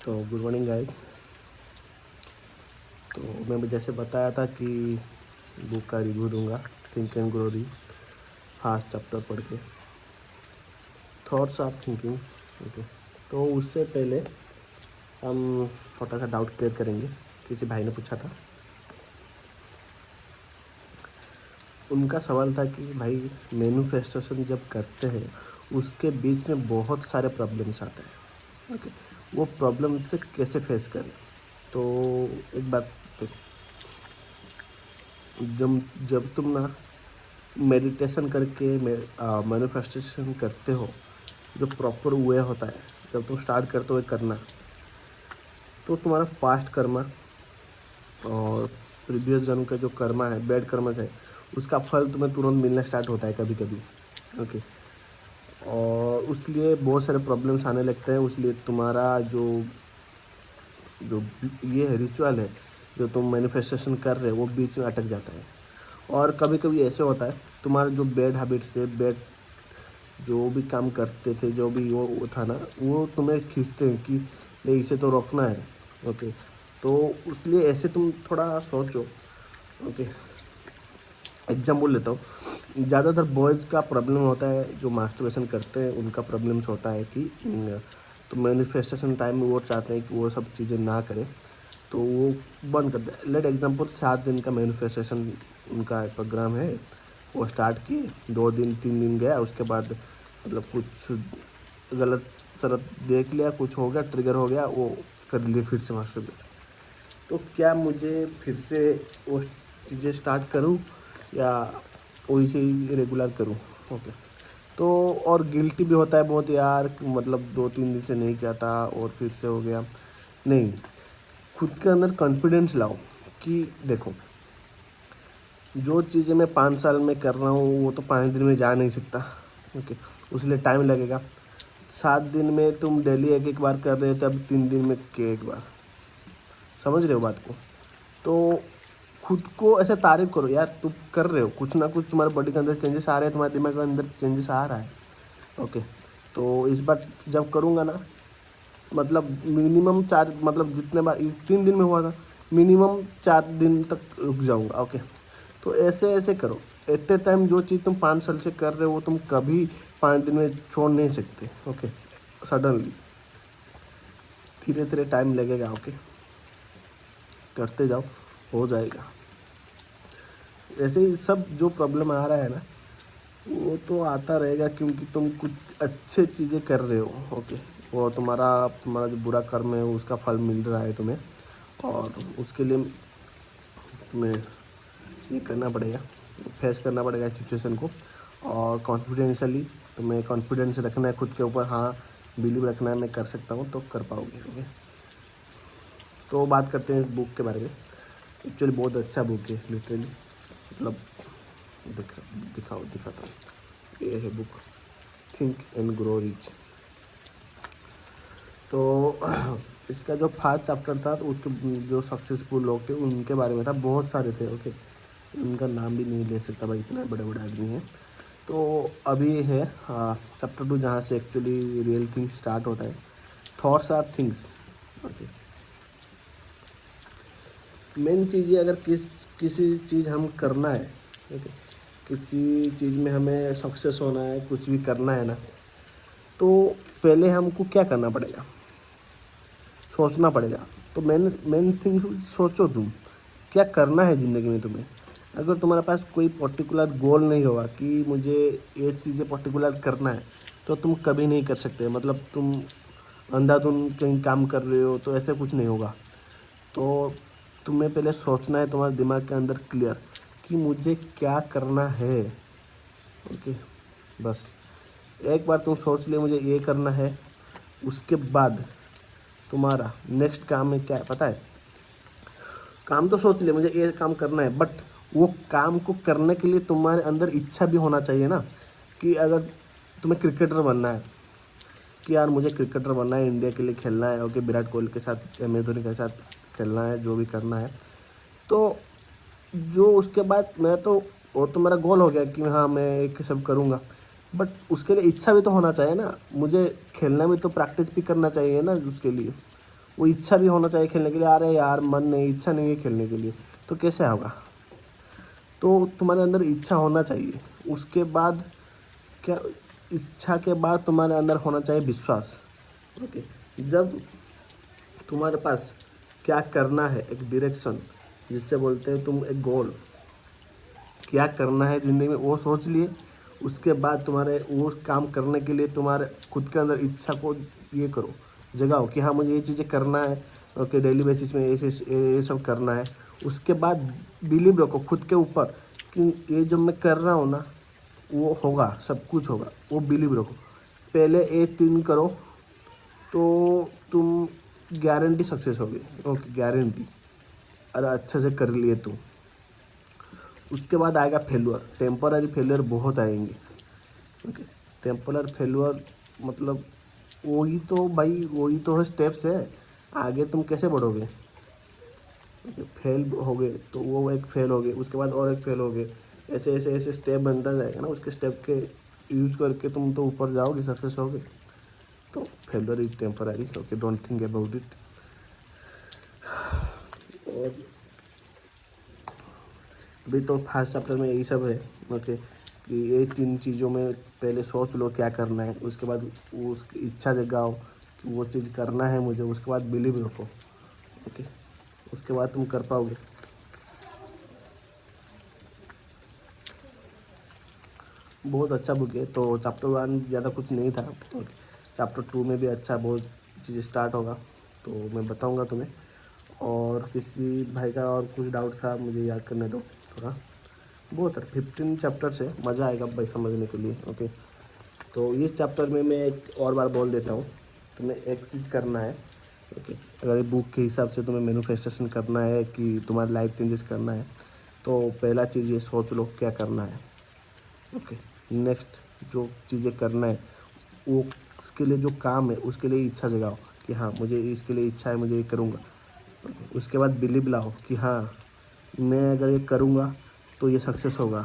तो good morning guys. तो मैं जैसे बताया था कि बुक का रिव्यू दूंगा, think and grow rich, fast chapter पढ़ के, थॉट्स ऑफ थिंकिंग। ओके, तो उससे पहले हम छोटा सा डाउट क्लियर करेंगे। किसी भाई ने पूछा था, उनका सवाल था कि भाई मैनिफेस्टेशन जब करते हैं उसके बीच में बहुत सारे प्रॉब्लम्स आते हैं। ओके, वो प्रॉब्लम से कैसे फेस करें। तो एक बात देखो, जब जब तुम ना मेडिटेशन करके मैनिफेस्टेशन करते हो, जो प्रॉपर वे होता है, जब तुम स्टार्ट करते हो करना, तो तुम्हारा पास्ट कर्मा और प्रीवियस जन्म का जो कर्मा है, बैड कर्मा है, उसका फल तुम्हें तुरंत मिलना स्टार्ट होता है कभी कभी। ओके, और उसलिए बहुत सारे प्रॉब्लम्स आने लगते हैं। इसलिए तुम्हारा जो जो ये है रिचुअल है, जो तुम मैनिफेस्टेशन कर रहे हो, वो बीच में अटक जाता है। और कभी कभी ऐसे होता है, तुम्हारा जो बैड हैबिट्स थे, बैड जो भी काम करते थे, जो भी वो था ना, वो तुम्हें खींचते हैं कि नहीं, इसे तो रोकना है। ओके, तो इसलिए ऐसे तुम थोड़ा सोचो। ओके, एग्जाम्पल लेता हूँ। ज़्यादातर बॉयज़ का प्रॉब्लम होता है, जो मास्टरबेशन करते हैं उनका प्रॉब्लम्स होता है कि तो मैनिफेस्टेशन टाइम में वो चाहते हैं कि वो सब चीज़ें ना करें, तो वो बंद कर दे। लेट एग्जाम्पल 7 दिन का मैनिफेस्टेशन उनका प्रोग्राम है, वो स्टार्ट किए, 2 दिन 3 दिन गया, उसके बाद मतलब कुछ गलत तरफ देख लिया, कुछ हो गया, ट्रिगर हो गया, वो कर लिए फिर से मास्टरबेशन। तो क्या मुझे फिर से वो चीज़ें स्टार्ट करूँ या वैसे ही रेगुलर करूँ। ओके, तो और गिल्टी भी होता है बहुत यार, मतलब 2-3 दिन से नहीं किया था और फिर से हो गया। नहीं, खुद के अंदर कॉन्फिडेंस लाओ कि देखो, जो चीज़ें मैं 5 साल में कर रहा हूँ वो तो 5 दिन में जा नहीं सकता। ओके, उसलिए टाइम लगेगा। 7 दिन में तुम डेली एक एक बार कर रहे थे, अब 3 दिन में के एक बार। समझ रहे हो बात को। तो खुद को ऐसे तारीफ करो यार, तुम कर रहे हो कुछ ना कुछ, तुम्हारे बॉडी के अंदर चेंजेस आ रहे हैं, तुम्हारे दिमाग के अंदर चेंजेस आ रहा है। ओके, तो इस बार जब करूँगा ना, मतलब मिनिमम 4, मतलब जितने बार 3 दिन में हुआ था, मिनिमम 4 दिन तक रुक जाऊँगा। ओके, तो ऐसे ऐसे करो। एट ए टाइम जो चीज़ तुम 5 साल से कर रहे हो वो तुम कभी 5 दिन में छोड़ नहीं सकते। ओके, सडनली, धीरे धीरे टाइम लगेगा। ओके, करते जाओ, हो जाएगा। ऐसे ही सब जो प्रॉब्लम आ रहा है ना, वो तो आता रहेगा क्योंकि तुम कुछ अच्छे चीज़ें कर रहे हो। ओके, वो तुम्हारा जो बुरा कर्म है उसका फल मिल रहा है तुम्हें, और उसके लिए तुम्हें ये करना पड़ेगा, फेस करना पड़ेगा इस सिचुएशन को। और कॉन्फिडेंशियली तुम्हें कॉन्फिडेंस रखना है खुद के ऊपर। हाँ, बिलीव रखना है मैं कर सकता हूँ, तो कर पाओगे। ओके, तो बात करते हैं इस बुक के बारे में। एक्चुअली बहुत अच्छा बुक है, लिटरली, मतलब दिखाता हूँ। ये है book, think and grow rich. तो इसका जो फर्स्ट चैप्टर था, तो उसके जो सक्सेसफुल लोग थे उनके बारे में था, बहुत सारे थे। ओके, उनका नाम भी नहीं ले सकता भाई, इतने बड़े बड़े आदमी हैं। तो अभी है चैप्टर 2, जहाँ से एक्चुअली रियल थिंग्स स्टार्ट होता है। Thoughts are things. Okay, main चीज़ ये, अगर किसी चीज़ हम करना है, ओके, किसी चीज़ में हमें सक्सेस होना है, कुछ भी करना है ना, तो पहले हमको क्या करना पड़ेगा, सोचना पड़ेगा। तो मेन थिंग, सोचो तुम क्या करना है ज़िंदगी में तुम्हें। अगर तुम्हारे पास कोई पर्टिकुलर गोल नहीं होगा कि मुझे ये चीज़ें पर्टिकुलर करना है, तो तुम कभी नहीं कर सकते। मतलब तुम अंधाधुन कहीं काम कर रहे हो तो ऐसे कुछ नहीं होगा। तो तुम्हें पहले सोचना है, तुम्हारे दिमाग के अंदर क्लियर, कि मुझे क्या करना है। ओके, बस एक बार तुम सोच लिया मुझे ये करना है, उसके बाद तुम्हारा नेक्स्ट काम में क्या है पता है। काम तो सोच लिया मुझे ये काम करना है, बट वो काम को करने के लिए तुम्हारे अंदर इच्छा भी होना चाहिए ना। कि अगर तुम्हें क्रिकेटर बनना है, कि यार मुझे क्रिकेटर बनना है, इंडिया के लिए खेलना है, ओके, विराट कोहली के साथ, एम एस धोनी के साथ खेलना है, जो भी करना है, तो जो उसके बाद मैं तो, वो तो मेरा गोल हो गया कि हाँ मैं एक सब करूँगा, बट उसके लिए इच्छा भी तो होना चाहिए ना। मुझे खेलना भी तो प्रैक्टिस भी करना चाहिए ना उसके लिए। वो इच्छा भी होना चाहिए खेलने के लिए। अरे यार मन नहीं, इच्छा नहीं है खेलने के लिए, तो कैसे होगा? तो तुम्हारे अंदर इच्छा होना चाहिए। उसके बाद क्या, इच्छा के बाद तुम्हारे अंदर होना चाहिए विश्वास। ओके, जब तुम्हारे पास क्या करना है, एक डायरेक्शन जिससे बोलते हैं तुम, एक गोल, क्या करना है ज़िंदगी में वो सोच लिए, उसके बाद तुम्हारे वो काम करने के लिए तुम्हारे खुद के अंदर इच्छा को ये करो, जगाओ कि हाँ मुझे ये चीज़ें करना है। ओके, डेली बेसिस में ये सब करना है। उसके बाद बिलीव रखो खुद के ऊपर कि ये जो मैं कर रहा हूँ ना वो होगा, सब कुछ होगा, वो बिलीव रखो। पहले ये 3 करो तो तुम गारंटी सक्सेस होगी। Okay, guarantee. अरे अच्छे से कर लिए तुम। उसके बाद आएगा फेलुअर। टेम्पररी फेलुअर बहुत आएंगे। ओके, टेम्पररी फेलुअर मतलब वही तो भाई, वही तो है स्टेप्स है, आगे तुम कैसे बढ़ोगे? फेल हो गए तो वो एक फेल हो गए, उसके बाद और एक फेल हो गए, ऐसे ऐसे ऐसे स्टेप बनता जाएगा ना। उसके स्टेप के यूज करके तुम तो ऊपर जाओगे, सक्सेस होगे। तो failure is temporary. Okay, don't think about it. और अभी तो फर्स्ट चैप्टर में यही सब है। ओके, कि ये 3 चीज़ों में पहले सोच लो क्या करना है, उसके बाद वो उसकी इच्छा जगाओ कि वो चीज़ करना है मुझे, उसके बाद बिलीव रखो। ओके, उसके बाद तुम कर पाओगे। बहुत अच्छा बुक है। तो चैप्टर 1 ज़्यादा कुछ नहीं था। ओके, चैप्टर 2 में भी अच्छा बहुत चीज़ें स्टार्ट होगा, तो मैं बताऊंगा तुम्हें। और किसी भाई का और कुछ डाउट था मुझे याद करने दो थोड़ा। बहुत 15 चैप्टर्स है, मज़ा आएगा भाई समझने के लिए। ओके, तो इस चैप्टर में मैं एक और बार बोल देता हूँ, तुम्हें एक चीज़ करना है। ओके, अगर बुक के हिसाब से तुम्हें मैनिफेस्टेशन करना है कि तुम्हारी लाइफ चेंजेस करना है, तो पहला चीज़ ये सोच लो क्या करना है। ओके, नेक्स्ट जो चीज़ें करना है वो, उसके लिए जो काम है उसके लिए इच्छा जगाओ कि हाँ मुझे इसके लिए इच्छा है, मुझे ये करूँगा। उसके बाद बिलीव लाओ कि हाँ मैं अगर ये करूँगा तो ये सक्सेस होगा।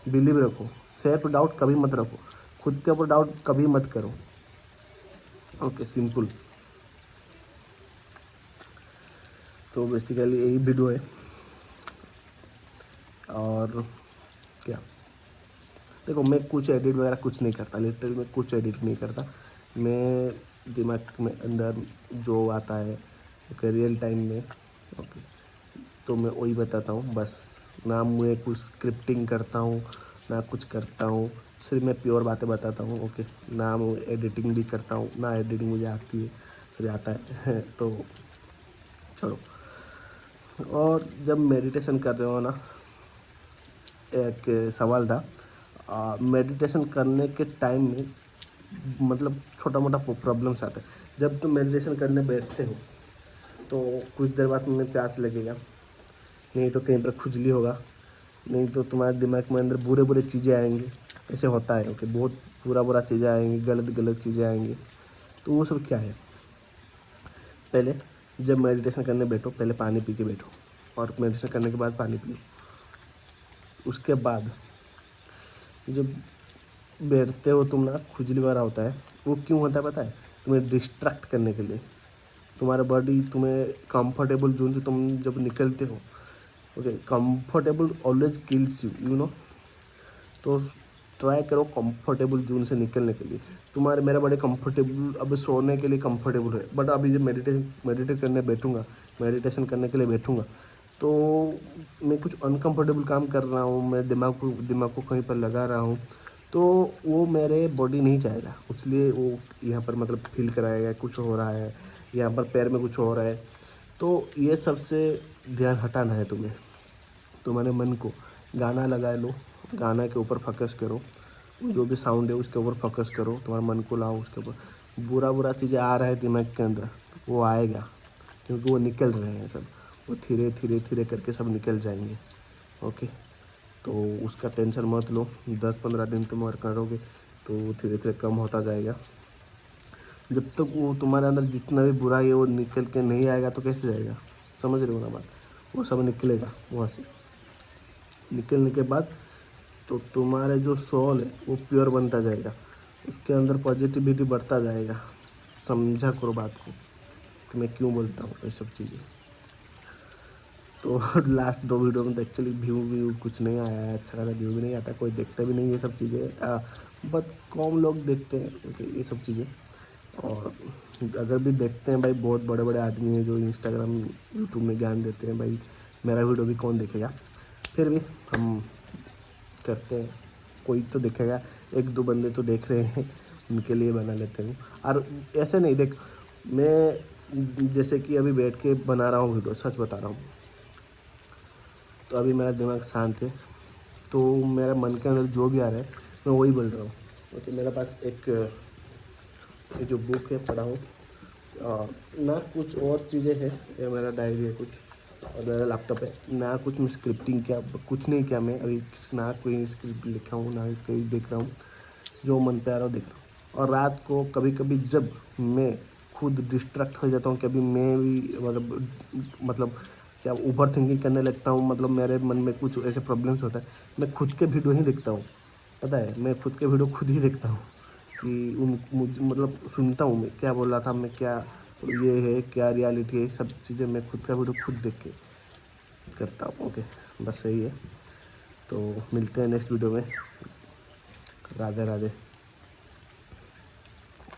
बिलीव रखो, सेल्फ डाउट कभी मत रखो, खुद के ऊपर डाउट कभी मत करो। Okay, simple. तो बेसिकली यही वीडियो है। और क्या, देखो मैं कुछ एडिट वगैरह कुछ नहीं करता, लिटरली मैं कुछ एडिट नहीं करता। मैं दिमाग में अंदर जो आता है रियल टाइम में, ओके, तो मैं वही बताता हूँ बस। ना मैं कुछ स्क्रिप्टिंग करता हूँ, ना कुछ करता हूँ, सिर्फ मैं प्योर बातें बताता हूँ। ओके, ना मैं एडिटिंग भी करता हूँ, ना एडिटिंग मुझे आती है, सिर्फ आता है तो छोड़ो। और जब मेडिटेशन कर रहे हो ना, एक सवाल था, मेडिटेशन करने के टाइम में मतलब छोटा मोटा प्रॉब्लम्स आता है। जब तुम मेडिटेशन करने बैठते हो तो कुछ देर बाद तुम्हें प्यास लगेगा, नहीं तो कहीं पर खुजली होगा, नहीं तो तुम्हारे दिमाग में अंदर बुरे बुरे चीज़ें आएंगी। ऐसे होता है। ओके, बहुत बुरा बुरा चीज़ें आएंगी, गलत गलत चीज़ें आएंगी। तो वो सब क्या है, पहले जब मेडिटेशन करने बैठो पहले पानी पी के बैठो, और मेडिटेशन करने के बाद पानी पियो। उसके बाद जब बैठते हो तुम ना, खुजली वगैरह होता है, वो क्यों होता है पता है? तुम्हें डिस्ट्रैक्ट करने के लिए। तुम्हारा बॉडी तुम्हें कंफर्टेबल जोन से तुम जब निकलते हो, okay, comfortable always kills you, you know. तो ट्राई करो कंफर्टेबल जोन से निकलने के लिए। तुम्हारे मेरा बड़े कंफर्टेबल अब सोने के लिए कंफर्टेबल है, बट अभी जब मेडिटेट करने बैठूंगा, मेडिटेशन करने के लिए बैठूंगा, तो मैं कुछ अनकंफर्टेबल काम कर रहा हूँ, मैं दिमाग को कहीं पर लगा रहा हूँ, तो वो मेरे बॉडी नहीं चाहेगा, इसलिए वो यहाँ पर मतलब फील कराएगा कुछ हो रहा है, यहाँ पर पैर में कुछ हो रहा है। तो ये सबसे ध्यान हटाना है तुम्हें। तुम्हारे मन को गाना लगा लो, गाना के ऊपर फोकस करो, जो भी साउंड है उसके ऊपर फोकस करो, तुम्हारे मन को लाओ उसके ऊपर। बुरा बुरा चीज़ें आ रहा है दिमाग के अंदर, वो आएगा क्योंकि वो निकल रहे हैं सब, वो धीरे धीरे धीरे करके सब निकल जाएंगे। ओके, तो उसका टेंशन मत लो। 10-15 दिन तुम और करोगे तो धीरे धीरे कम होता जाएगा। जब तक वो तुम्हारे अंदर जितना भी बुरा है वो निकल के नहीं आएगा तो कैसे जाएगा? समझ रहे हो ना बात? वो सब निकलेगा वहाँ से। निकलने के बाद तो तुम्हारे जो सोल है वो प्योर बनता जाएगा, उसके अंदर पॉजिटिविटी बढ़ता जाएगा। समझा करो बात को, कि मैं क्यों बोलता हूँ ये सब चीज़ें। तो लास्ट 2 वीडियो में तो एक्चुअली व्यू कुछ नहीं आया है, अच्छा खासा व्यू भी नहीं आता, कोई देखता भी नहीं ये सब चीज़ें, बट कम लोग देखते हैं ये सब चीज़ें। और अगर भी देखते हैं भाई, बहुत बड़े बड़े आदमी हैं जो इंस्टाग्राम यूट्यूब में ज्ञान देते हैं भाई, मेरा वीडियो भी कौन देखेगा, फिर भी हम करते हैं, कोई तो देखेगा, 1-2 बंदे तो देख रहे हैं, उनके लिए बना लेते हैं। और ऐसे नहीं, देख मैं जैसे कि अभी बैठ के बना रहा हूँ वीडियो, सच बता रहा हूँ, तो अभी मेरा दिमाग शांत है, तो मेरा मन के अंदर जो भी आ रहा है मैं वही बोल रहा हूँ। तो मेरे पास एक ये जो बुक है पढ़ा हूँ, ना कुछ और चीज़ें हैं, या मेरा डायरी है कुछ, और मेरा लैपटॉप है, ना कुछ मैं स्क्रिप्टिंग किया, कुछ नहीं किया मैं अभी, ना कोई स्क्रिप्ट लिखा हूँ, ना कहीं देख रहा हूँ, जो मन पे आ रहा हूँ देख रहा हूँ। और रात को कभी कभी जब मैं खुद डिस्ट्रैक्ट हो जाता हूँ, कभी मैं भी मतलब क्या ओवर थिंकिंग करने लगता हूँ, मतलब मेरे मन में कुछ ऐसे प्रॉब्लम्स होता है, मैं खुद के वीडियो ही देखता हूँ। पता है, मैं खुद के वीडियो खुद ही देखता हूँ कि मतलब सुनता हूँ मैं क्या बोल रहा था, मैं क्या ये है, क्या रियलिटी है, सब चीज़ें मैं खुद का वीडियो खुद देख के करता हूँ। ओके, बस सही है, तो मिलते हैं नेक्स्ट वीडियो में। राधे राधे।